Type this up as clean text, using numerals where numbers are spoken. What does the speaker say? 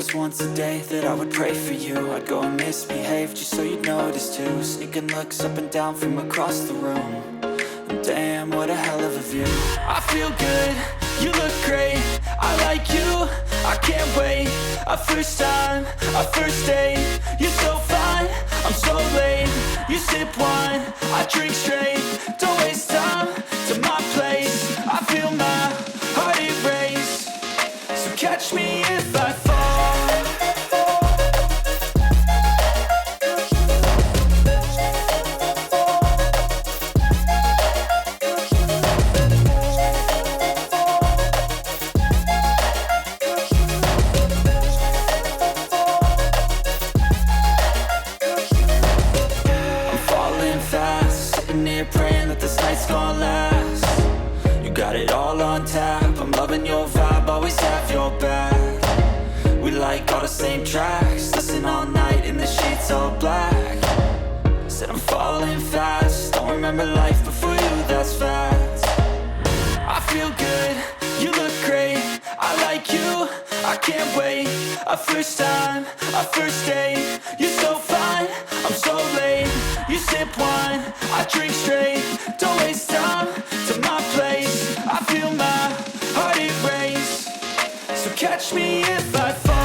was once a day that I would pray for you. I'd go and misbehave just so you'd notice too. Sneaking looks up and down from across the room. And damn, what a hell of a view. I feel good, you look great, I like you, I can't wait. A first time, a first date, you're so fine, I'm so late. You sip wine, I drink straight, don't waste time to my place. I feel my heart erase, so catch me if I fall. Praying that this night's gonna last. You got it all on tap, I'm loving your vibe, always have your back. We like all the same tracks, listen all night in the sheets all black. Said I'm falling fast, don't remember life before you, that's fact. I feel good, you look great, I like you, I can't wait. A first time, a first date, you're so fine, I'm so late. You sip wine, I drink straight, don't waste time to my place. I feel my heart erase, so catch me if I fall.